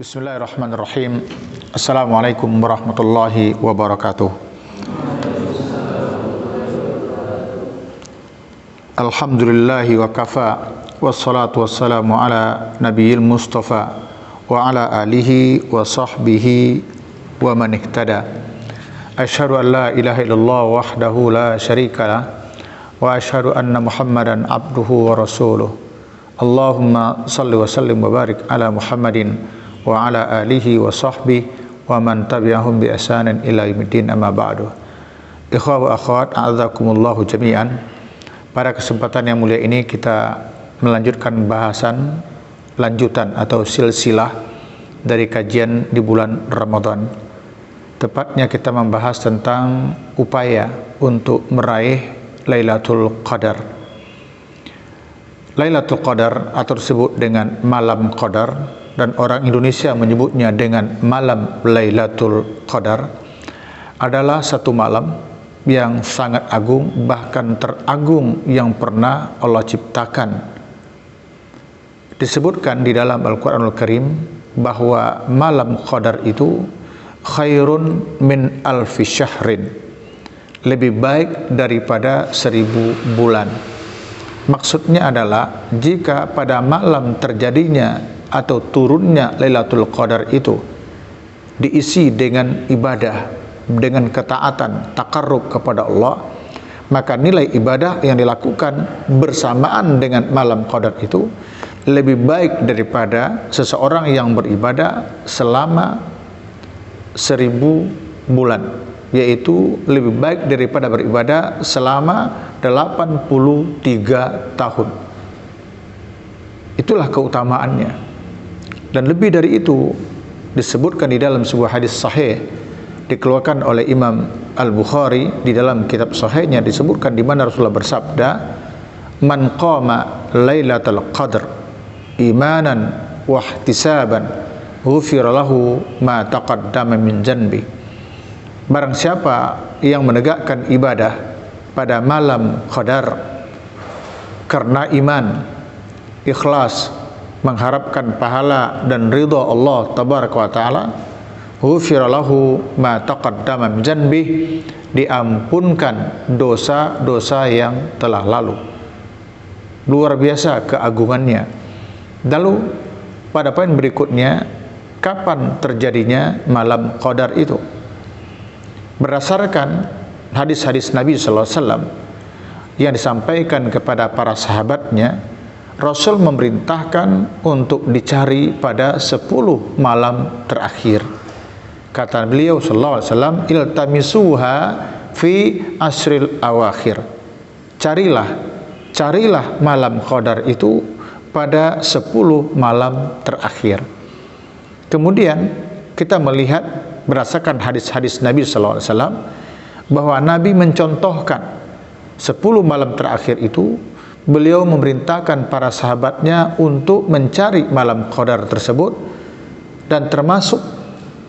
Bismillahirrahmanirrahim. Assalamualaikum warahmatullahi wabarakatuh. Alhamdulillahi wa kafa, wassalatu wassalamu ala nabiyil mustafa wa ala alihi wa sahbihi wa man ihtada. Asyhadu an la ilaha illallah wahdahu la syarika lah wa asyhadu anna Muhammadan abduhu wa rasuluh. Allahumma salli wa sallim wa barik ala Muhammadin wa ala alihi wa sahbihi wa man tabi'ahum bi ihsanin ila yaumiddin, amma ba'du. Ikhwah wa akhwat, a'adzakumullahu jami'an. Pada kesempatan yang mulia ini kita melanjutkan bahasan lanjutan atau silsilah dari kajian di bulan Ramadan. Tepatnya kita membahas tentang upaya untuk meraih Lailatul Qadar. Lailatul Qadar atau disebut dengan malam Qadar, dan orang Indonesia menyebutnya dengan malam Lailatul Qadar, adalah satu malam yang sangat agung, bahkan teragung yang pernah Allah ciptakan. Disebutkan di dalam Al-Quranul Karim bahwa malam Qadar itu khairun min alfi syahrin, lebih baik daripada 1000 bulan. Maksudnya adalah jika pada malam terjadinya atau turunnya Lailatul Qadar itu diisi dengan ibadah, dengan ketaatan, takarrub kepada Allah, maka nilai ibadah yang dilakukan bersamaan dengan malam Qadar itu lebih baik daripada seseorang yang beribadah selama 1000 bulan, yaitu lebih baik daripada beribadah selama 83 tahun. Itulah keutamaannya. Dan lebih dari itu disebutkan di dalam sebuah hadis sahih dikeluarkan oleh Imam Al-Bukhari di dalam kitab sahihnya, disebutkan di mana Rasulullah bersabda, "Man qama Lailatul Qadr imanan wa ihtisaban ghufira lahu ma taqaddama min dzanbi." Barang siapa yang menegakkan ibadah pada malam Qadar karena iman, ikhlas, mengharapkan pahala dan ridha Allah tabaraka wa taala, ghufira lahu ma taqaddama min dzanbi, diampunkan dosa-dosa yang telah lalu. Luar biasa keagungannya. Lalu pada poin berikutnya, kapan terjadinya malam Qadar itu? Berdasarkan hadis-hadis Nabi sallallahu alaihi wasallam yang disampaikan kepada para sahabatnya, Rasul memerintahkan untuk dicari pada 10 malam terakhir. Kata beliau sallallahu alaihi wasallam, "Iltamisuha fi asril awakhir." Carilah malam Qadar itu pada 10 malam terakhir. Kemudian kita melihat berdasarkan hadis-hadis Nabi sallallahu alaihi wasallam bahwa Nabi mencontohkan 10 malam terakhir itu, beliau memerintahkan para sahabatnya untuk mencari malam Qadar tersebut, dan termasuk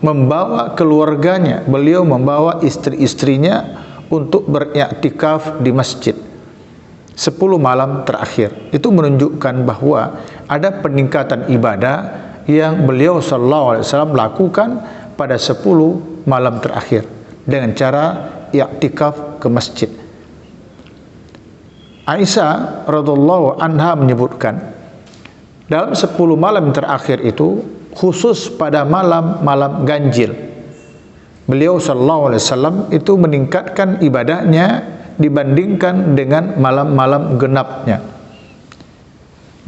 membawa keluarganya, beliau membawa istri-istrinya untuk beriktikaf di masjid 10 malam terakhir. Itu menunjukkan bahwa ada peningkatan ibadah yang beliau sallallahu alaihi wasallam lakukan pada 10 malam terakhir dengan cara iktikaf ke masjid. Aisyah radhiyallahu anha menyebutkan dalam 10 malam terakhir itu, khusus pada malam-malam ganjil, beliau sallallahu alaihi wasallam itu meningkatkan ibadahnya dibandingkan dengan malam-malam genapnya.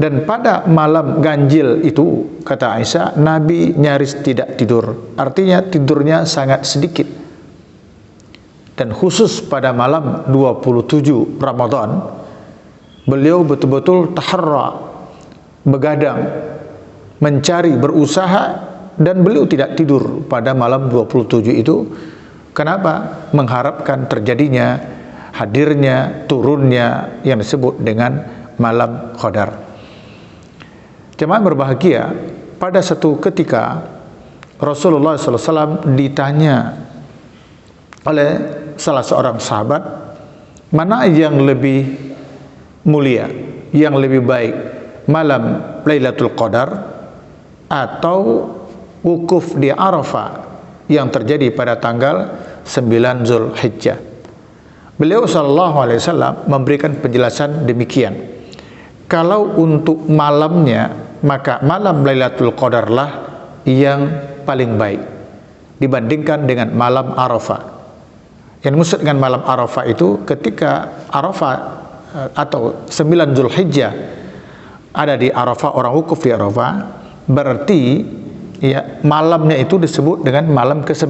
Dan pada malam ganjil itu, kata Aisyah, Nabi nyaris tidak tidur. Artinya tidurnya sangat sedikit. Dan khusus pada malam 27 Ramadan, beliau betul-betul taharra, begadang, mencari, berusaha, dan beliau tidak tidur pada malam 27 itu. Kenapa? Mengharapkan terjadinya, hadirnya, turunnya yang disebut dengan malam Qadar. Jemaah berbahagia, pada satu ketika Rasulullah SAW ditanya oleh salah seorang sahabat, mana yang lebih mulia, yang lebih baik, malam Lailatul Qadar atau wukuf di Arafah yang terjadi pada tanggal 9 Zulhijjah. Beliau sallallahu alaihi wasallam memberikan penjelasan demikian. Kalau untuk malamnya, maka malam Lailatul Qadar lah yang paling baik dibandingkan dengan malam Arafah. Yang maksud dengan malam Arafah itu ketika Arafah atau 9 Zulhijjah ada di Arafah, orang wukuf di Arafah, berarti ya malamnya itu disebut dengan malam ke-9.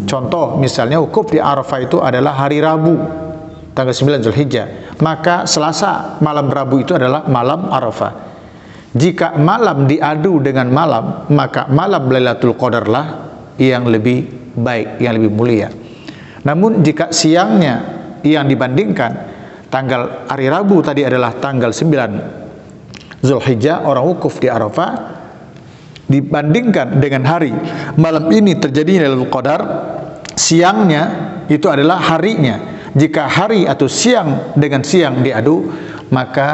Contoh misalnya wukuf di Arafah itu adalah hari Rabu tanggal 9 Zulhijjah, maka Selasa malam Rabu itu adalah malam Arafah. Jika malam diadu dengan malam, maka malam Lailatul Qadar lah yang lebih baik, yang lebih mulia. Namun jika siangnya yang dibandingkan tanggal hari Rabu tadi adalah tanggal 9 Zulhijjah, orang wukuf di Arafah, dibandingkan dengan hari malam ini terjadi Lailatul Qadar, siangnya itu adalah harinya. Jika hari atau siang dengan siang diadu, maka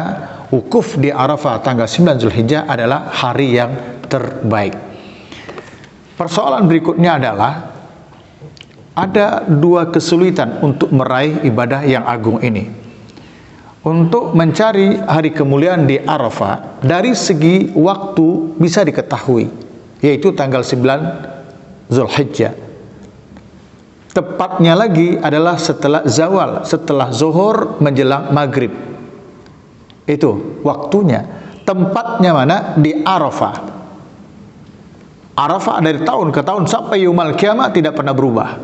wukuf di Arafah tanggal 9 Zulhijjah adalah hari yang terbaik. Persoalan berikutnya adalah ada dua kesulitan untuk meraih ibadah yang agung ini. Untuk mencari hari kemuliaan di Arafah dari segi waktu bisa diketahui, yaitu tanggal 9 Zulhijjah. Tepatnya lagi adalah setelah zawal, setelah zuhur menjelang maghrib. Itu waktunya. Tempatnya mana? Di Arafah. Arafah dari tahun ke tahun sampai yaumul kiamat tidak pernah berubah.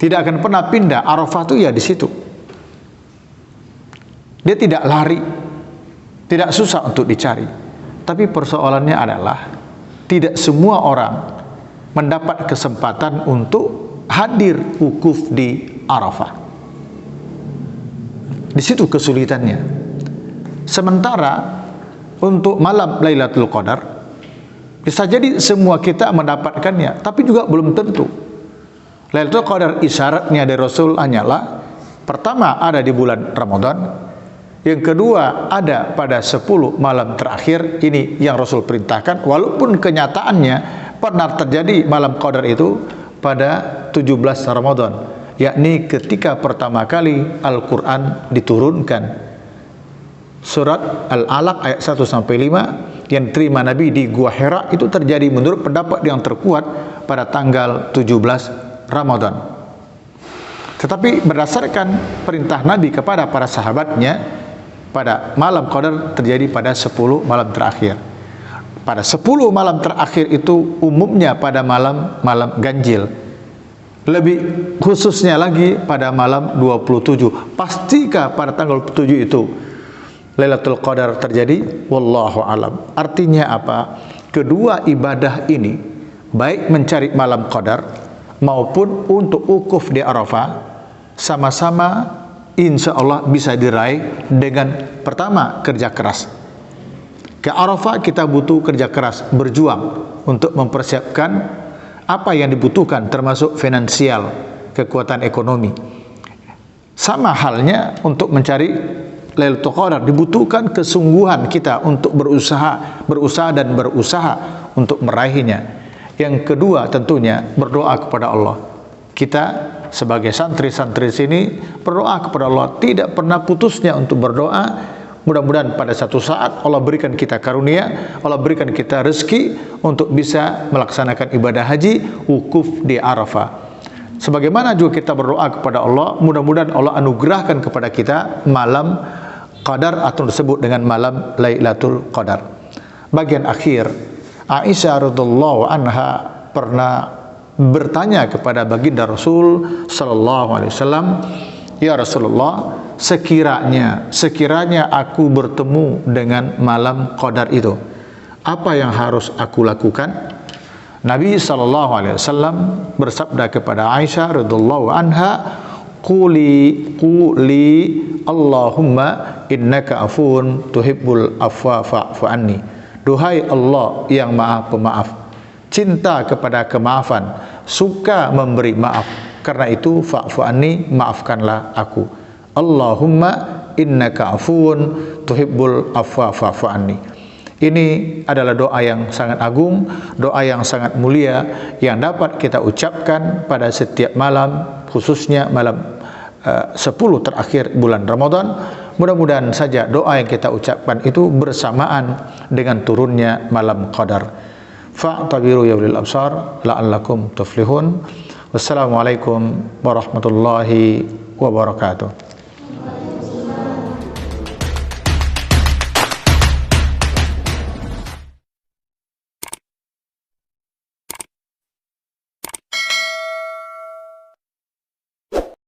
Tidak akan pernah pindah. Arafah itu ya di situ. Dia tidak lari, tidak susah untuk dicari. Tapi persoalannya adalah tidak semua orang mendapat kesempatan untuk hadir wukuf di Arafah. Di situ kesulitannya. Sementara untuk malam Lailatul Qadar bisa jadi semua kita mendapatkannya, tapi juga belum tentu. Lailatul Qadar isyaratnya dari Rasul hanyalah pertama ada di bulan Ramadan, yang kedua ada pada 10 malam terakhir. Ini yang Rasul perintahkan, walaupun kenyataannya pernah terjadi malam Qadar itu pada 17 Ramadan, yakni ketika pertama kali Al-Quran diturunkan. Surat Al-Alaq ayat 1-5 yang terima Nabi di Gua Hira itu terjadi menurut pendapat yang terkuat pada tanggal 17 Ramadan. Tetapi berdasarkan perintah Nabi kepada para sahabatnya, pada malam Qadar terjadi pada 10 malam terakhir. Pada 10 malam terakhir itu umumnya pada malam ganjil. Lebih khususnya lagi pada malam 27. Pastikah pada tanggal 7 itu Lailatul Qadar terjadi? Wallahu alam. Artinya apa? Kedua ibadah ini, baik mencari malam Qadar maupun untuk wukuf di Arafah, sama-sama insya Allah bisa diraih dengan pertama kerja keras. Ke Arafah kita butuh kerja keras, berjuang untuk mempersiapkan apa yang dibutuhkan termasuk finansial, kekuatan ekonomi. Sama halnya untuk mencari Lailatul Qadar dibutuhkan kesungguhan kita untuk berusaha untuk meraihnya. Yang kedua tentunya berdoa kepada Allah. Kita sebagai santri-santri sini berdoa kepada Allah, tidak pernah putusnya untuk berdoa. Mudah-mudahan pada satu saat Allah berikan kita karunia, Allah berikan kita rezeki untuk bisa melaksanakan ibadah haji wukuf di Arafah. Sebagaimana juga kita berdoa kepada Allah, mudah-mudahan Allah anugerahkan kepada kita malam Qadar atau disebut dengan malam Lailatul Qadar. Bagian akhir, Aisyah radhiyallahu anha pernah bertanya kepada baginda Rasul sallallahu alaihi wasallam, "Ya Rasulullah, sekiranya aku bertemu dengan malam Qadar itu, apa yang harus aku lakukan?" Nabi sallallahu alaihi wasallam bersabda kepada Aisyah radhiyallahu anha, "Quli Allahumma innaka afun tuhibbul afwa fa'fu anni." Duhai Allah yang Maha Pemaaf, cinta kepada kemaafan, suka memberi maaf. Karena itu fa'fu anni, maafkanlah aku. Allahumma innaka afun tuhibbul afwa fa'fu anni. Ini adalah doa yang sangat agung, doa yang sangat mulia yang dapat kita ucapkan pada setiap malam, khususnya malam 10 terakhir bulan Ramadan. Mudah-mudahan saja doa yang kita ucapkan itu bersamaan dengan turunnya malam Qadar. Fa'tabiru ya ulil absar la'allakum tuflihun. Wassalamualaikum warahmatullahi wabarakatuh.